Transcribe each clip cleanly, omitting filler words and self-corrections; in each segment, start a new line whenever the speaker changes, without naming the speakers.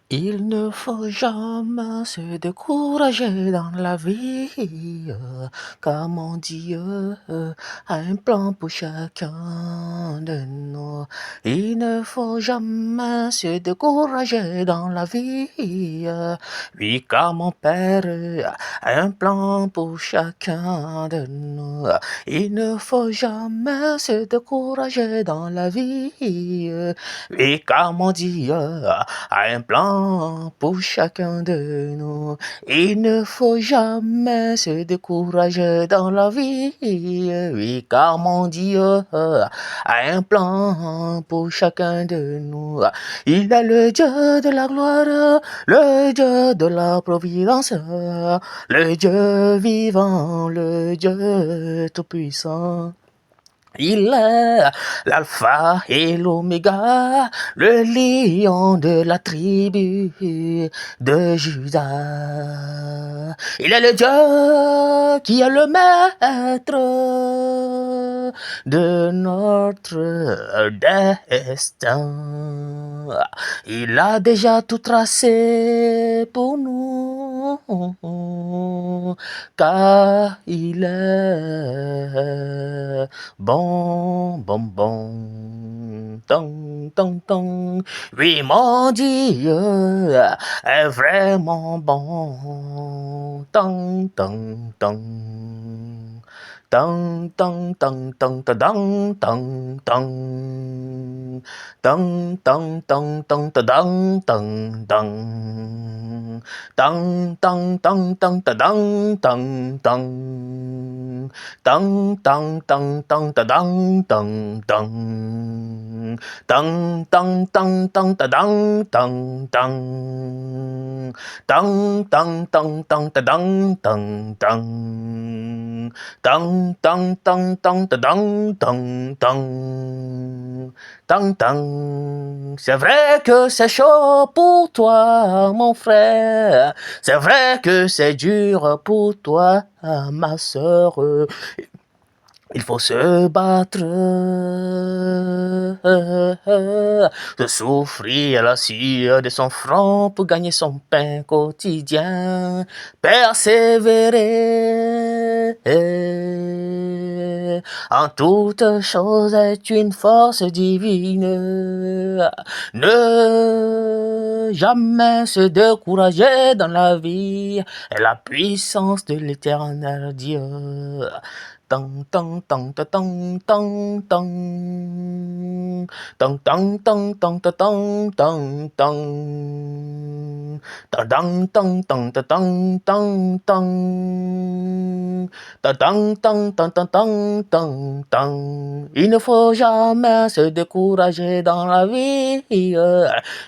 Il ne faut jamais se décourager dans la vie, car mon Dieu a un plan pour chacun de nous. Il ne faut jamais se décourager dans la vie, oui, car mon Père a un plan pour chacun de nous. Il ne faut jamais se décourager dans la vie, oui, car mon Dieu a un plan pour chacun de nous. Il ne faut jamais se décourager dans la vie, oui, car mon Dieu a un plan pour chacun de nous. Il est le Dieu de la gloire, le Dieu de la providence, le Dieu vivant, le Dieu tout-puissant. Il est l'alpha et l'oméga, le lion de la tribu de Judas. Il est le Dieu qui est le maître de notre destin. Il a déjà tout tracé pour nous, car il est bon, bon, bon. Tong, tong, tong. Oui, mon Dieu est vraiment bon. Tong, tong, tong. Tong, tong, tong, tong, tong, tong, tong. Tong, tong, tong, tong, tong, tong, tong. Tong, tong, tong, tong, tong, tong, tong. Tong, tong, tong, tong, tong, tong, tong. Tong, tong, tong, tong, tong, tong, tong. Tong, tong, tong, tong, tong, tong, tong. Tong, tong, tong, tong, tong, tong, tong. Tong, tong. C'est vrai que c'est chaud pour toi, mon frère. C'est vrai que c'est dur pour toi, ma sœur. Il faut se battre, de souffrir la sueur de son front pour gagner son pain quotidien, persévérer. En toute chose est une force divine. Ne jamais se décourager dans la vie et la puissance de l'Éternel Dieu. Tong, tong, tong, tong, tong, tong, tong. Tong, tong, tong, tong, tong, tong, tong. Tong, tong, tong, tong, tong, tong, tong. Tong, tong, tong, tong, tong, tong, tong. Il ne faut jamais se décourager dans la vie.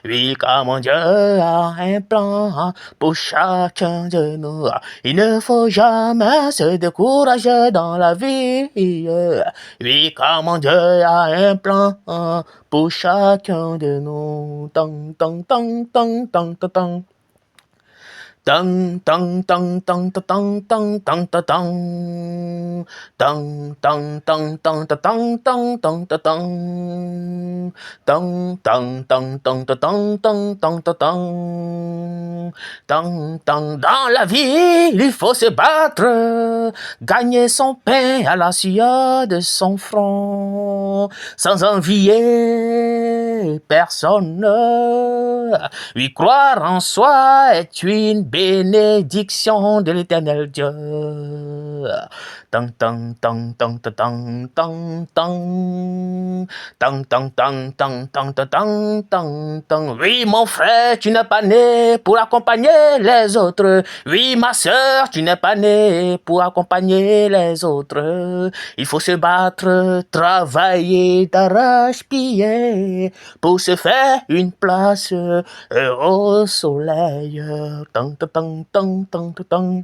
Oui, car mon Dieu a un plan pour chacun de nous. Il ne faut jamais se décourager dans la vie. Oui, car mon Dieu a un plan pour chacun de nous. Tong, tong, tong, tong, tong, tong, tong. Tong, tong, tong, tong, tong, tong, tong, tong, tong. Tong, tong, tong, tong, tong, tong, tong, tong. Tong, tong, tong, tong, tong, tong, tong, tong. Tong, tong. Dans la vie, il faut se battre, gagner son pain à la sueur de son front, sans envier personne. Oui, croire en soi est une bénédiction de l'Éternel Dieu. Tong, tong, tong, tong, tong, tong, tong. Tong, tong, tong, tong, tong, tong, tong, tong. Oui, mon frère, tu n'es pas né pour accompagner les autres. Oui, ma sœur, tu n'es pas né pour accompagner les autres. Il faut se battre, travailler d'arrache-pied pour se faire une place au soleil. Tong, tong, tong, tong, tong, tong.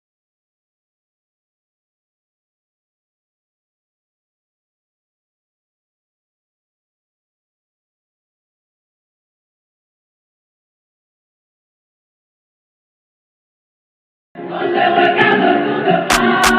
On se regarde autour de moi.